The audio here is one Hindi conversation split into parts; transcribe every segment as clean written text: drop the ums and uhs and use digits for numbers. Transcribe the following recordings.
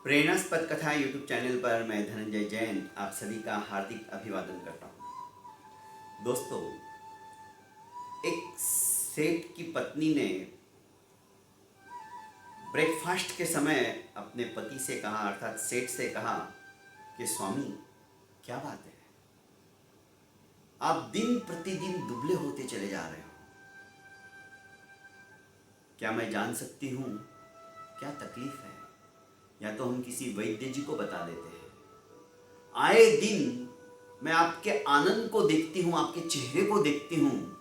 प्रेरणास्पद कथा यूट्यूब चैनल पर मैं धनंजय जैन आप सभी का हार्दिक अभिवादन करता हूँ। दोस्तों, एक सेठ की पत्नी ने ब्रेकफास्ट के समय अपने पति से कहा, अर्थात सेठ से कहा कि स्वामी, क्या बात है, आप दिन प्रतिदिन दुबले होते चले जा रहे हो। क्या मैं जान सकती हूँ क्या तकलीफ है? या तो हम किसी वैद्य जी को बता देते हैं। आए दिन मैं आपके आनंद को देखती हूँ, आपके चेहरे को देखती हूँ,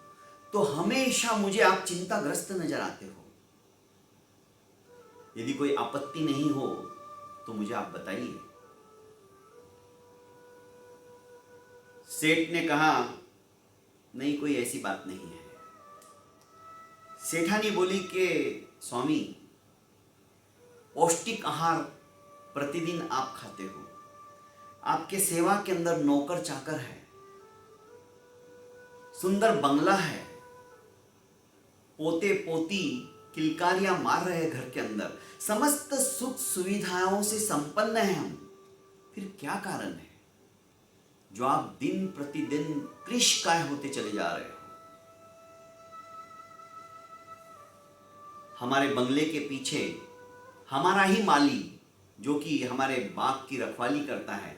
तो हमेशा मुझे आप चिंताग्रस्त नजर आते हो। यदि कोई आपत्ति नहीं हो तो मुझे आप बताइए। सेठ ने कहा, नहीं, कोई ऐसी बात नहीं है। सेठानी बोली कि स्वामी, पौष्टिक आहार प्रतिदिन आप खाते हो, आपके सेवा के अंदर नौकर चाकर है, सुंदर बंगला है, पोते पोती किलकारियां मार रहे घर के अंदर, समस्त सुख सुविधाओं से संपन्न है हम, फिर क्या कारण है जो आप दिन प्रतिदिन कृशकाय होते चले जा रहे हो? हमारे बंगले के पीछे हमारा ही माली, जो कि हमारे बाग की रखवाली करता है,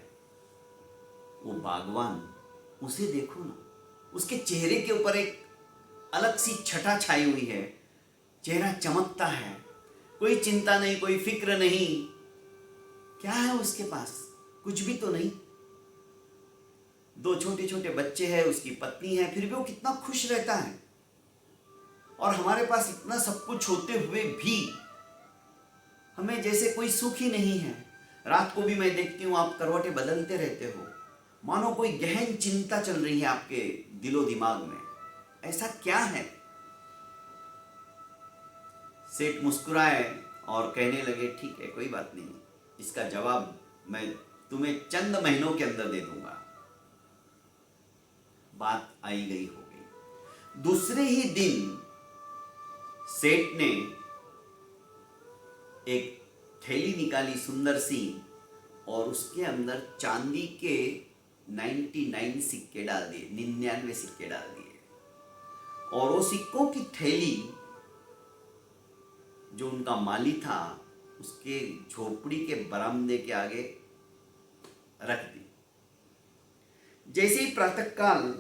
वो बागवान, उसे देखो ना, उसके चेहरे के ऊपर एक अलग सी छटा छाई हुई है, चेहरा चमकता है, कोई चिंता नहीं, कोई फिक्र नहीं। क्या है उसके पास? कुछ भी तो नहीं। दो छोटे छोटे बच्चे हैं, उसकी पत्नी है, फिर भी वो कितना खुश रहता है। और हमारे पास इतना सब कुछ होते हुए भी हमें जैसे कोई सुख ही नहीं है। रात को भी मैं देखती हूँ आप करवटें बदलते रहते हो, मानो कोई गहन चिंता चल रही है आपके दिलो दिमाग में। ऐसा क्या है? सेठ मुस्कुराए और कहने लगे, ठीक है, कोई बात नहीं, इसका जवाब मैं तुम्हें चंद महीनों के अंदर दे दूंगा। बात आई गई हो गई। दूसरे ही दिन सेठ ने एक थैली निकाली सुंदर सी, और उसके अंदर चांदी के 99 सिक्के डाल दिए, 99 सिक्के डाल दिए। और वो सिक्कों की थैली जो उनका माली था, उसके झोपड़ी के बरामदे के आगे रख दी। जैसे ही प्रातःकाल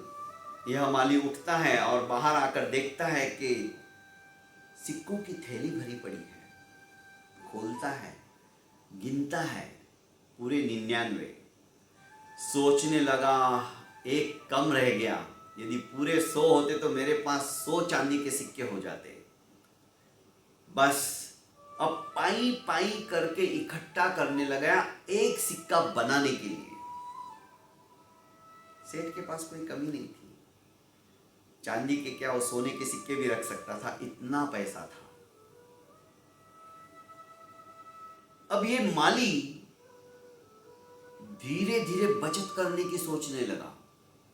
यह माली उठता है और बाहर आकर देखता है कि सिक्कों की थैली भरी पड़ी है, खोलता है, गिनता है, पूरे 99। सोचने लगा, एक कम रह गया, यदि पूरे 100 होते तो मेरे पास 100 चांदी के सिक्के हो जाते। बस अब पाई पाई करके इकट्ठा करने लगा एक सिक्का बनाने के लिए। सेठ के पास कोई कमी नहीं थी, चांदी के क्या, वो सोने के सिक्के भी रख सकता था, इतना पैसा था। अब ये माली धीरे धीरे बचत करने की सोचने लगा।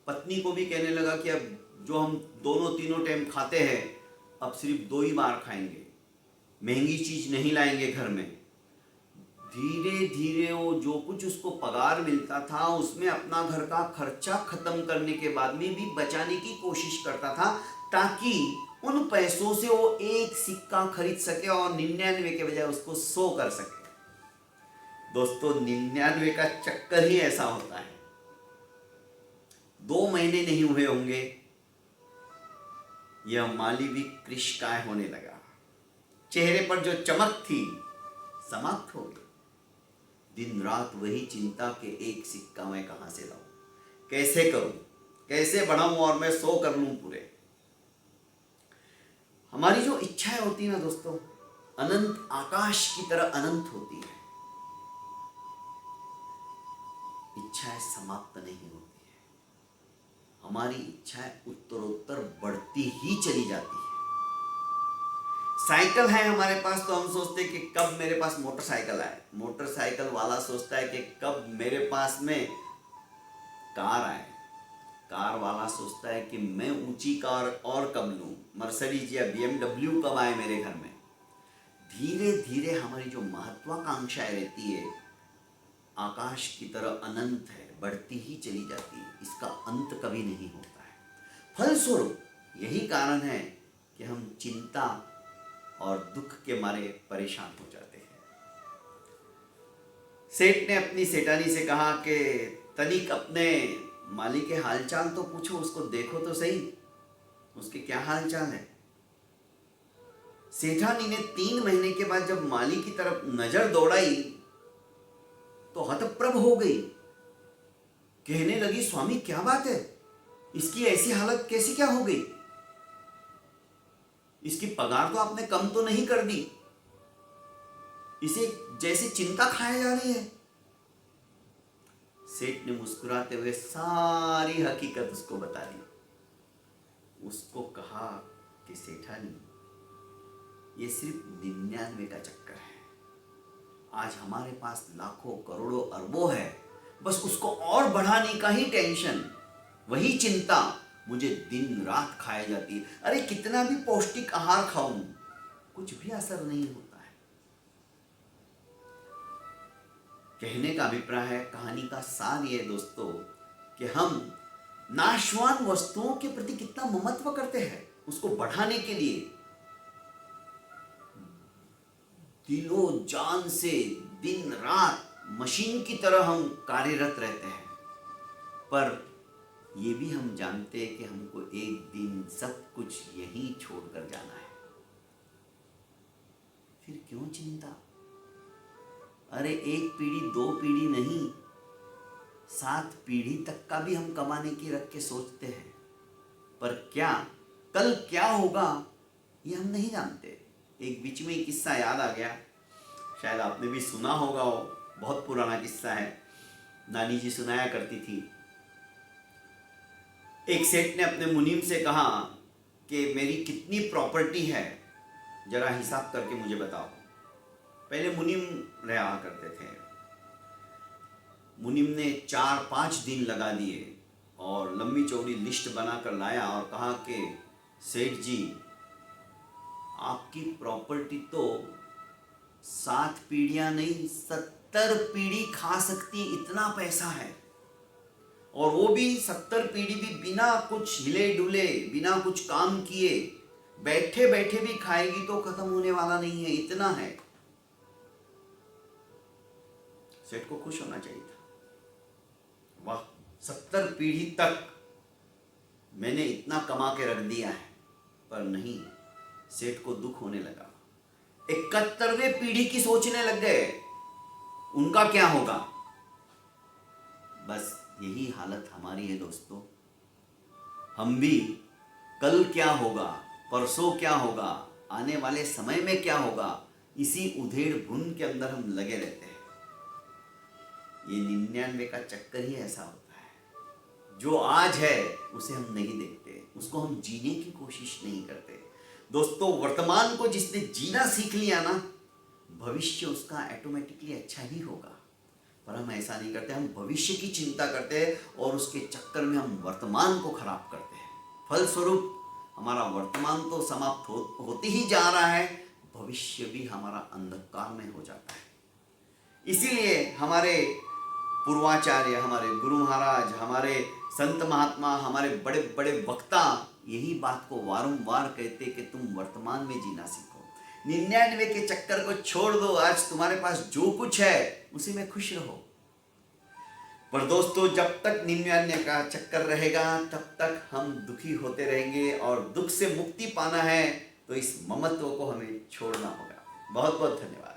पत्नी को भी कहने लगा कि अब जो हम दोनों तीनों टाइम खाते हैं, अब सिर्फ 2 ही बार खाएंगे, महंगी चीज नहीं लाएंगे घर में। धीरे धीरे वो जो कुछ उसको पगार मिलता था, उसमें अपना घर का खर्चा खत्म करने के बाद में भी बचाने की कोशिश करता था, ताकि उन पैसों से वो एक सिक्का खरीद सके और 99 के बजाय उसको 100 कर सके। दोस्तों, 99 का चक्कर ही ऐसा होता है। 2 महीने नहीं हुए होंगे, यह माली भी कृशकाय होने लगा। चेहरे पर जो चमक थी समाप्त हो गई। दिन रात वही चिंता के एक सिक्का मैं कहां से लाऊं, कैसे करूं, कैसे बढ़ाऊं और मैं 100 कर लूं पूरे। हमारी जो इच्छाएं होती है ना दोस्तों, अनंत आकाश की तरह अनंत होती है। इच्छाएं समाप्त नहीं होती है, हमारी इच्छाएं उत्तरोत्तर बढ़ती ही चली जाती है। साइकिल है हमारे पास तो हम सोचते हैं कि कब मेरे पास मोटरसाइकिल आए, मोटरसाइकिल वाला सोचता है कि कब मेरे पास में कार आए, कार वाला सोचता है कि मैं ऊंची कार और कब लूं, मर्सिडीज या BMW कब आए मेरे घर में। धीरे धीरे हमारी जो महत्वाकांक्षाएं रहती है आकाश की तरह अनंत है, बढ़ती ही चली जाती है, इसका अंत कभी नहीं होता है। फलस्वरूप यही कारण है कि हम चिंता और दुख के मारे परेशान हो जाते हैं। सेठ ने अपनी सेठानी से कहा कि तनिक अपने माली के हालचाल तो पूछो, उसको देखो तो सही, उसके क्या हालचाल है। सेठानी ने 3 महीने के बाद जब माली की तरफ नजर दौड़ाई तो हतप्रभ हो गई। कहने लगी, स्वामी क्या बात है, इसकी ऐसी हालत कैसी क्या हो गई? इसकी पगार तो आपने कम तो नहीं कर दी, इसे जैसे चिंता खाए जा रही है। सेठ ने मुस्कुराते हुए सारी हकीकत उसको बता दी। उसको कहा कि सेठानी, ये सिर्फ 99 का चक्कर है। आज हमारे पास लाखों करोड़ों अरबों है, बस उसको और बढ़ाने का ही टेंशन, वही चिंता मुझे दिन रात खाए जाती है। अरे कितना भी पौष्टिक आहार खाऊं, कुछ भी असर नहीं होता है। कहने का अभिप्राय है, कहानी का सार ये दोस्तों कि हम नाशवान वस्तुओं के प्रति कितना ममत्व करते हैं। उसको बढ़ाने के लिए दिलो जान से दिन रात मशीन की तरह हम कार्यरत रहते हैं, पर ये भी हम जानते हैं कि हमको एक दिन सब कुछ यहीं छोड़कर जाना है। फिर क्यों चिंता? अरे 1 पीढ़ी 2 पीढ़ी नहीं, 7 पीढ़ी तक का भी हम कमाने की रख के सोचते हैं, पर क्या कल क्या होगा ये हम नहीं जानते। एक बीच में एक किस्सा याद आ गया, शायद आपने भी सुना होगा, वो बहुत पुराना किस्सा है, नानी जी सुनाया करती थी। एक सेठ ने अपने मुनीम से कहा कि मेरी कितनी प्रॉपर्टी है, जरा हिसाब करके मुझे बताओ। पहले मुनीम रहा करते थे। मुनीम ने 4-5 दिन लगा दिए और लंबी चौड़ी लिस्ट बनाकर लाया और कहा कि सेठ जी, आपकी प्रॉपर्टी तो 7 पीढ़ियां नहीं 70 पीढ़ी खा सकती, इतना पैसा है। और वो भी 70 पीढ़ी भी बिना कुछ हिले डुले, बिना कुछ काम किए, बैठे बैठे भी खाएगी तो खत्म होने वाला नहीं है, इतना है। सेठ को खुश होना चाहिए था, वाह 70 पीढ़ी तक मैंने इतना कमा के रख दिया है। पर नहीं, सेठ को दुख होने लगा। 71वें पीढ़ी की सोचने लग गए, उनका क्या होगा। बस यही हालत हमारी है दोस्तों। हम भी कल क्या होगा, परसों क्या होगा, आने वाले समय में क्या होगा, इसी उधेड़ बुन के अंदर हम लगे रहते हैं। ये 99 का चक्कर ही ऐसा होता है। जो आज है उसे हम नहीं देखते, उसको हम जीने की कोशिश नहीं करते। दोस्तों, वर्तमान को जिसने जीना सीख लिया ना, भविष्य उसका ऑटोमेटिकली अच्छा ही होगा। पर हम ऐसा नहीं करते, हम भविष्य की चिंता करते हैं और उसके चक्कर में हम वर्तमान को खराब करते हैं। फलस्वरूप हमारा वर्तमान तो समाप्त होते ही जा रहा है, भविष्य भी हमारा अंधकार में हो जाता है। इसीलिए हमारे पूर्वाचार्य, हमारे गुरु महाराज, हमारे संत महात्मा, हमारे बड़े बड़े वक्ता यही बात को वारंवार कहते कि तुम वर्तमान में जीना सीखो। 99 के चक्कर को छोड़ दो, आज तुम्हारे पास जो कुछ है उसी में खुश रहो। पर दोस्तों, जब तक 99 का चक्कर रहेगा तब तक हम दुखी होते रहेंगे, और दुख से मुक्ति पाना है तो इस ममत्व को हमें छोड़ना होगा। बहुत बहुत धन्यवाद।